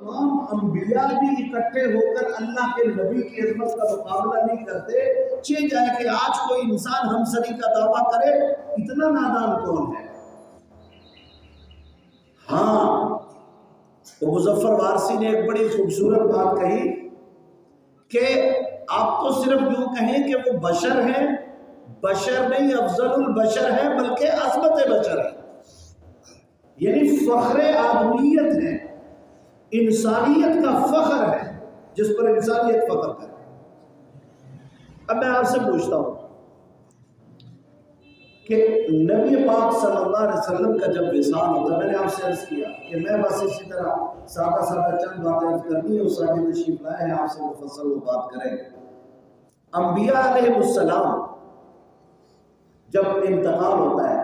تمام انبیاء بھی اکٹھے ہو کر اللہ کے نبی کی عظمت کا مقابلہ نہیں کرتے، چہ جائے کہ آج کوئی انسان ہمسری کا دعویٰ کرے، اتنا نادان کون ہے؟ ہاں، تو مظفر وارثی نے ایک بڑی خوبصورت بات کہی کہ آپ تو صرف یوں کہیں کہ وہ بشر ہیں، بشر نہیں افضل البشر ہے بلکہ عظمت بشر ہے، یعنی فخر آدمیت ہے، انسانیت کا فخر ہے جس پر انسانیت فخر کرے۔ اب میں آپ سے پوچھتا ہوں کہ نبی پاک صلی اللہ علیہ وسلم کا جب وصال ہوتا ہے، میں نے آپ سے عرض کیا کہ میں بس اسی طرح سادہ چند باتیں عرض کرنی ہے، اس آگے تشریف لائے ہیں آپ سے مفصل وہ بات کریں۔ انبیاء علیہ السلام جب انتقال ہوتا ہے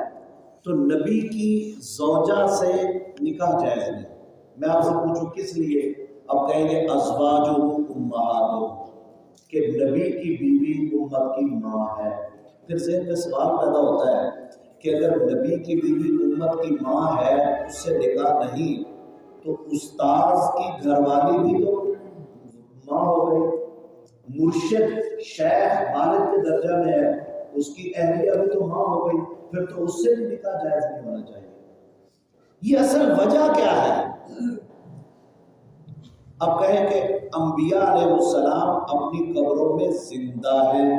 تو نبی کی زوجہ سے نکاح جائز نہیں۔ میں آپ سے پوچھوں کس لیے؟ اب کہیں گے ازواجہ امہاتہ، کہ نبی کی بیوی امت کی ماں ہے۔ پھر ذہن میں سوال پیدا ہوتا ہے کہ اگر نبی کی بیوی امت کی ماں ہے، اس سے نکاح نہیں، تو استاذ کی گھر والی بھی تو ماں ہو گئی، مرشد شیخ والد کے درجہ میں ہے، اس کی اہلیہ بھی تو ماں ہو گئی، پھر تو اس سے بھی نکاح جائز نہیں ہونا چاہیے۔ یہ اصل وجہ کیا ہے؟ اب کہیں کہ انبیاء علیہ السلام اپنی قبروں میں زندہ ہیں،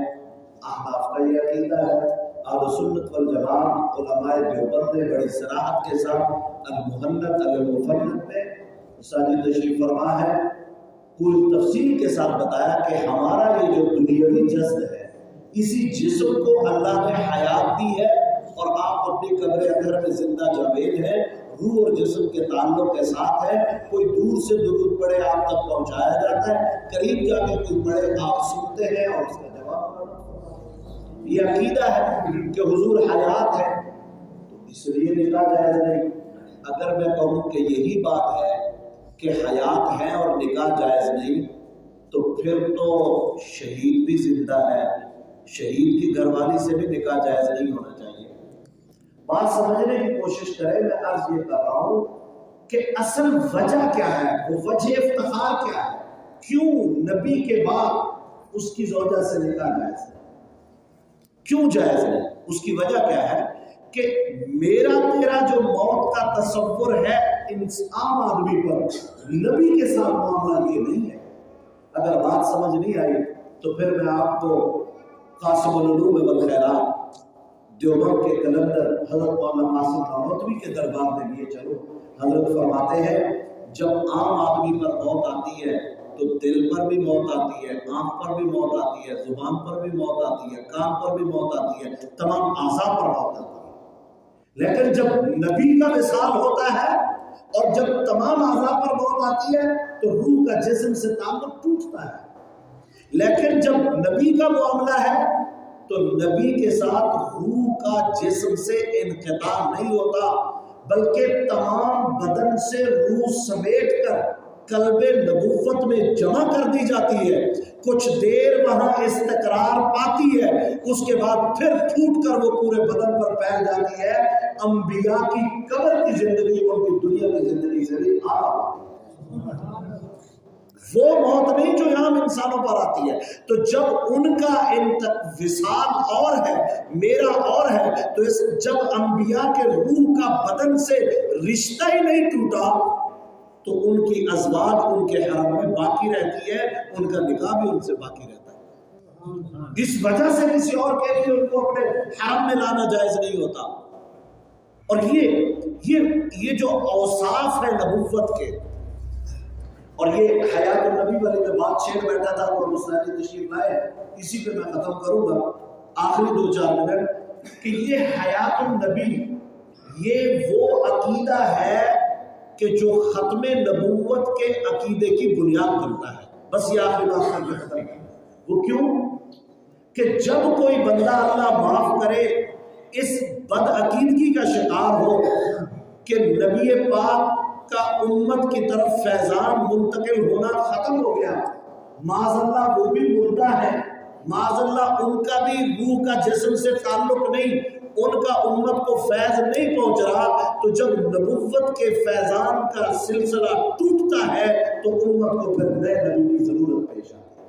احناف کا یہ عقیدہ ہے۔ اہل سنت والجماعت علماء دیوبند نے بڑی صراحت کے ساتھ المحنت المفنت میں ساجد تشریف فرما ہے، پوری تفصیل کے ساتھ بتایا کہ ہمارا یہ جو دنیاوی جسد ہے، اسی جسم کو اللہ نے حیات دی ہے، اور آپ اپنی قبر اندر میں زندہ جاوید ہیں، روح اور جسم کے تعلق کے ساتھ ہے۔ کوئی دور سے درود پڑھے آپ تک پہنچایا جاتا ہے، قریب جا کے کوئی پڑھے آپ سنتے ہیں اور اس کا جواب۔ یہ عقیدہ ہے کہ حضور حیات ہے، تو اس لیے نکاح جائز نہیں۔ اگر میں کہوں کہ یہی بات ہے کہ حیات ہے اور نکاح جائز نہیں، تو پھر تو شہید بھی زندہ ہے، شہید کی گھر والی سے بھی نکاح جائز نہیں ہونا چاہیے۔ بات سمجھنے کی کوشش کریں، میں عرض یہ کر رہا ہوں کہ اصل وجہ کیا ہے، وہ وجہ افتخار کیا ہے، کیوں نبی کے بعد اس کی زوجہ سے نکاح جائز ہے، کیوں جائز ہے؟ اس کی وجہ کیا ہے کہ میرا تیرا جو موت کا تصور ہے عام آدمی پر، نبی کے ساتھ معاملہ یہ نہیں ہے۔ اگر بات سمجھ نہیں آئی تو پھر میں آپ کو قاسم العلوم والخیرات دیوبند کے کلندر حضرت مولانا قاسم نانوتوی کے دربار میں لیے چلو۔ حضرت فرماتے ہیں جب عام آدمی پر موت آتی ہے تو دل پر بھی موت آتی ہے، آنکھ پر بھی موت آتی ہے، زبان پر بھی موت آتی ہے، کان پر بھی موت آتی ہے، تمام اعضاء پر موت آتی ہے۔ لیکن جب نبی کا وصال ہوتا ہے اور جب تمام اعضاء پر موت آتی ہے تو روح کا جسم سے تعلق ٹوٹتا ہے۔ لیکن جب نبی کا معاملہ ہے تو نبی کے ساتھ روح کا جسم سے انقطاع نہیں ہوتا، بلکہ تمام بدن سے روح سمیٹ کر قلب نبوت میں جمع کر دی جاتی ہے، کچھ دیر وہاں استقرار پاتی ہے، اس کے بعد پھر پھوٹ کر وہ پورے بدن پر پھیل جاتی ہے۔ انبیاء کی قبر کی زندگی ان کی دنیا کی زندگی سے بھی وہ موت نہیں جو عام انسانوں پر آتی ہے۔ تو جب ان کا وصال اور ہے، میرا اور ہے، تو جب انبیاء کے روح کا بدن سے رشتہ ہی نہیں ٹوٹا تو ان کی ازواج ان کے حرم میں باقی رہتی ہے، ان کا نکاح بھی ان سے باقی رہتا ہے۔ اس وجہ سے کسی اور کے لیے ان کو اپنے حرم میں لانا جائز نہیں ہوتا۔ اور یہ جو اوصاف ہے نبوت کے، اور یہ حیات النبی والے جو بات شعر بیٹھا تھا وہ مستعد تشریف لائے، اسی پہ میں ختم کروں گا آخری 2-4 منٹ، کہ یہ حیات النبی یہ وہ عقیدہ ہے کہ جو ختم نبوت کے عقیدے کی بنیاد بنتا ہے۔ بس یہ آخری بات کر کے ختم ہے۔ وہ کیوں کہ جب کوئی بندہ اللہ معاف کرے اس بد عقیدگی کا شکار ہو کہ نبی پاک کا امت کی طرف فیضان منتقل ہونا ختم ہو گیا، معاذ اللہ وہ بھی مردہ ہے، معاذ اللہ ان کا بھی روح کا جسم سے تعلق نہیں، ان کا امت کو فیض نہیں پہنچ رہا، تو جب نبوت کے فیضان کا سلسلہ ٹوٹتا ہے تو امت کو پھر نئے نبی کی ضرورت پیش آتی ہے۔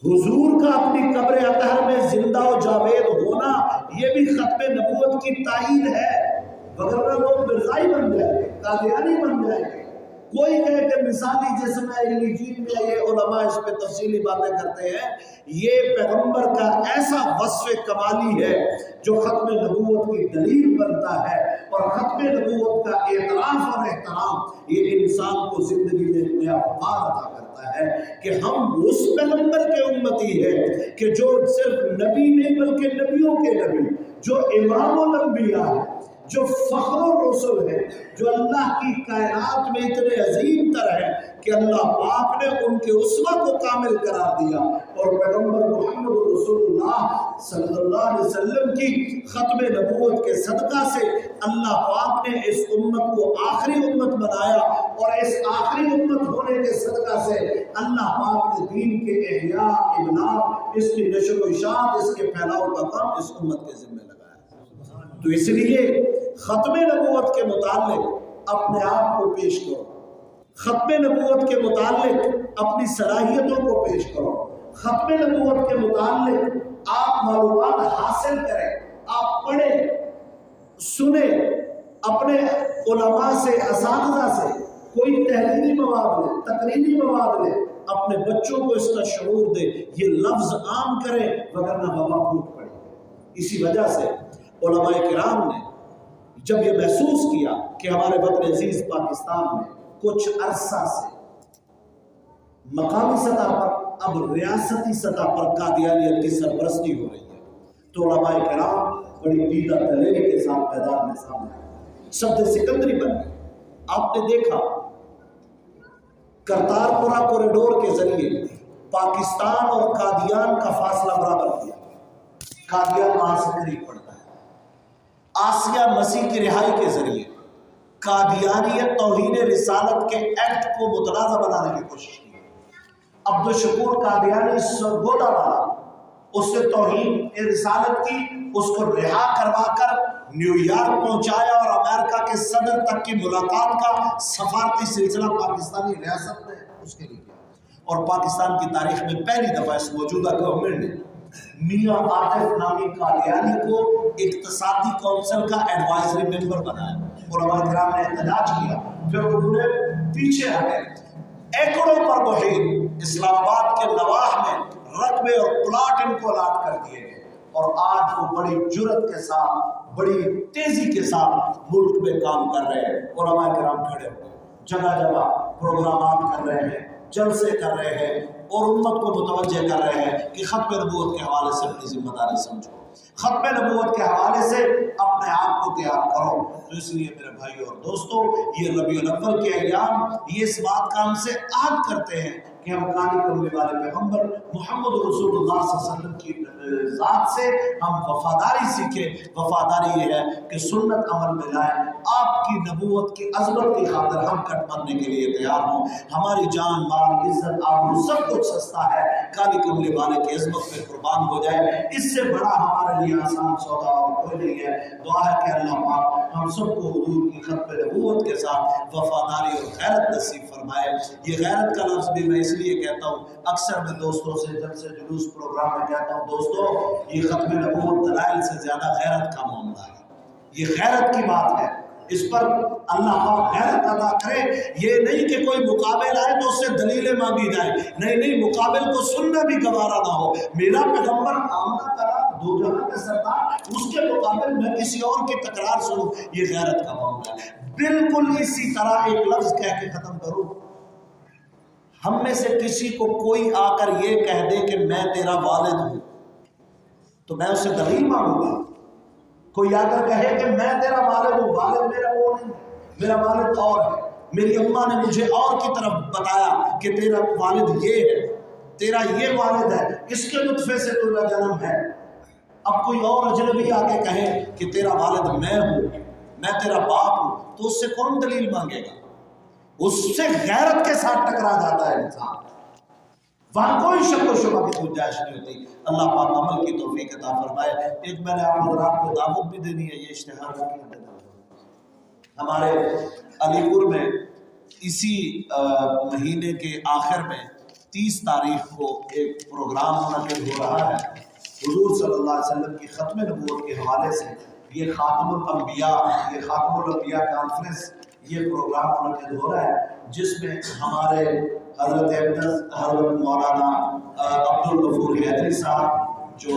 حضور کا اپنی قبر اطہر میں زندہ و جاوید ہونا یہ بھی ختم نبوت کی تائید ہے، وگرنہ لوگ مرزائی بن جائیں گے، قادیانی بن جائیں گے۔ کوئی کہے کہ مثالی جسم ہے انجیل میں، یہ علماء اس پہ تفصیلی باتیں کرتے ہیں، یہ پیغمبر کا ایسا وصف کمالی ہے جو ختم نبوت کی دلیل بنتا ہے، اور ختم نبوت کا اعتراف اور احترام یہ انسان کو زندگی میں نیا وقار عطا کرتا ہے کہ ہم اس پیغمبر کے امتی ہیں کہ جو صرف نبی نہیں بلکہ نبیوں کے نبی، جو امام الانبیاء ہے، جو فخر الرسل ہے، جو اللہ کی کائنات میں اتنے عظیم تر ہے کہ اللہ پاک نے ان کے اسوہ کو کامل قرار دیا، اور پیغمبر محمد رسول اللہ صلی اللہ علیہ وسلم کی ختم نبوت کے صدقہ سے اللہ پاک نے اس امت کو آخری امت بنایا، اور اس آخری امت ہونے کے صدقہ سے اللہ پاک نے دین کے احیاء، ابلاغ، اس کی نشر و اشاعت، اس کے پھیلاؤ کا کام اس امت کے ذمہ لگایا۔ تو اس لیے ختم نبوت کے متعلق اپنے آپ کو پیش کرو، ختم نبوت کے متعلق اپنی صلاحیتوں کو پیش کرو، ختم نبوت کے متعلق آپ معلومات حاصل کریں، آپ پڑھیں، سنیں، اپنے علماء سے، اساتذہ سے کوئی تحریری مواد لیں، تقریری مواد لیں، اپنے بچوں کو اس کا شعور دیں، یہ لفظ عام کریں وگرنہ وبا پھوٹ پڑے۔ اسی وجہ سے علماء کرام نے جب یہ محسوس کیا کہ ہمارے وطن عزیز پاکستان میں کچھ عرصہ سے مقامی سطح پر اب ریاستی سطح پر قادیانیت کی سرپرستی ہو رہی ہے، تو علماء کرام بڑی دیدہ دلیری کے ساتھ میدان میں سامنے آئے، صد سکندری بن گئے۔ آپ نے دیکھا کرتارپورہ کوریڈور کے ذریعے پاکستان اور قادیان کا فاصلہ برابر کیا، قادیان وہاں سے قریب پڑتا ہے۔ آسیہ مسیح کی رہائی کے ذریعے قادیانیت توہین رسالت کے ایکٹ کو متنازع بنانے کی کوشش کی۔ عبدالشکور قادیانی سرگودا والا، اس نے توہین رسالت کی، اس کو رہا کروا کر نیو یارک پہنچایا، اور امریکہ کے صدر تک کی ملاقات کا سفارتی سلسلہ پاکستانی ریاست نے اس کے لیے کیا، اور پاکستان کی تاریخ میں پہلی دفعہ اس موجودہ گورنمنٹ نے میاں عاطف نامی قادیانی کو اقتصادی کونسل کا ایڈوائزری ممبر بنایا۔ علماء کرام نے احتجاج کیا، پھر انہوں نے پیچھے ہٹے، ایکڑوں پر محیط اسلام آباد کے نواح میں رقبے اور پلاٹ ان کو الاٹ کر دیے گئے، اور آج وہ بڑی جرت کے ساتھ، بڑی تیزی کے ساتھ ملک میں کام کر رہے ہیں۔ علماء کرام کھڑے ہوئے جگہ جگہ پروگرامات کر رہے ہیں، جلسے کر رہے ہیں، اور امت کو متوجہ کر رہے ہیں کہ ختم نبوت کے حوالے سے اپنی ذمہ داری سمجھو، ختم نبوت کے حوالے سے اپنے آپ کو تیار کرو۔ تو اس لیے میرے بھائی اور دوستو، یہ ربیع الاول کے ایام یہ اس بات کا ہم سے عہد کرتے ہیں کہ ہم قانی کرنے والے پیغمبر محمد رسول اللہ صلی اللہ علیہ وسلم کی ذات سے ہم وفاداری سیکھیں۔ وفاداری یہ ہے کہ سنت عمل میں لائیں، آپ کی نبوت کی عظمت کی خاطر ہم کٹ مرنے کے لیے تیار ہوں۔ ہماری جان، مال، عزت، آبرو سب کچھ سستا ہے، قانی کرنے والے کی عظمت پہ قربان ہو جائے، اس سے بڑا ہمارے لیے آسان سودا اور کوئی نہیں ہے۔ دعا ہے کہ اللہ پاک ہم سب کو حضور کی ختم نبوت کے ساتھ وفاداری اور غیرت نصیب فرمائے۔ یہ غیرت کا لفظ بھی میں اس لیے کہتا ہوں، اکثر میں دوستوں سے جلسے جلوس پروگرام میں کہتا ہوں، دوستو یہ ختم نبوت دلائل سے زیادہ غیرت کا معاملہ ہے، یہ غیرت کی بات ہے، اس پر اللہ پاک غیرت ادا کرے۔ یہ نہیں کہ کوئی مقابل آئے تو اس سے دلیلیں مانگی جائیں، نہیں، مقابل کو سننا بھی گوارا نہ ہو۔ میرا پیغمبر آمنہ کرا دو جہاں کا سردار، اس کے مقابل میں کسی اور کی تکرار سنوں، یہ غیرت کا معاملہ ہے۔ بالکل اسی طرح ایک لفظ کہہ کے ختم کروں، ہم میں سے کسی کو کوئی آ کر یہ کہہ دے کہ میں تیرا والد ہوں تو میں اسے دلیل مانگوں گا۔ کوئی آ کر کہے کہ میں تیرا والد ہوں، والد میرا وہ نہیں، میرا والد اور ہے، میری اماں نے مجھے اور کی طرف بتایا کہ تیرا والد یہ ہے، تیرا یہ والد ہے، اس کے نطفے سے تیرا جنم ہے۔ اب کوئی اور اجنبی آ کے کہے کہ تیرا والد میں ہوں، میں تیرا باپ ہوں، تو اس سے کون دلیل مانگے گا؟ اس سے غیرت کے ساتھ ٹکرا جاتا ہے انسان، وہاں کوئی شک و شبہ کی گنجائش نہیں ہوتی۔ اللہ پاک عمل کی توفیق عطا فرمائے۔ ایک میں نے آپ حضرات کو دعوت بھی دینی ہے، یہ اشتہار ہمارے علی پور میں اسی مہینے کے آخر میں 30 تاریخ کو ایک پروگرام منعقد ہو رہا ہے حضور صلی اللہ علیہ وسلم کی ختم نبوت کے حوالے سے. یہ خاتم الانبیاء کانفرنس یہ پروگرام منعقد ہو رہا ہے جس میں ہمارے حضرت اقدس حضرت مولانا عبدالغفور حیدری صاحب جو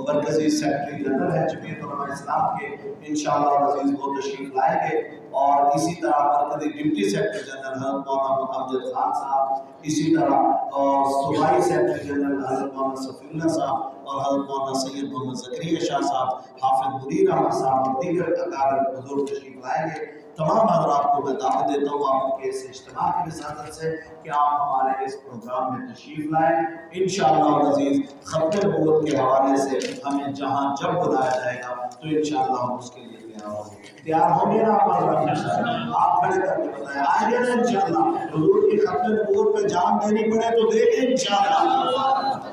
مرکزی سیکرٹری جنرل ہے جمعیت علماء اسلام کے انشاءاللہ عزیز وہ تشریف لائیں گے. اور اسی طرح مرکزی ڈپٹی سیکرٹری جنرل حضرت مولانا امجد خان صاحب, اسی طرح صوبائی سیکرٹری جنرل حضرت مولانا صفی اللہ صاحب اور حضرت مولانا سید محمد زکریا شاہ صاحب, حافظ منیر احمد صاحب اور دیگر اکابر بزرگ تشریف لائیں گے. تمام حضرات کو میں دعوت دیتا ہوں آپ کے اس اجتماع کی وساطت سے کہ آپ ہمارے اس پروگرام میں تشریف لائیں. انشاءاللہ العزیز ختم نبوت کے حوالے سے ہمیں جہاں جب بلایا جائے گا تو انشاءاللہ ہم اس کے لیے تیار ہوں گے نا. آپ کھڑے کر کے بتائیں آئیں گے نا انشاءاللہ. حضور کی ختم نبوت پہ جان دینی پڑے تو دیں گے انشاءاللہ.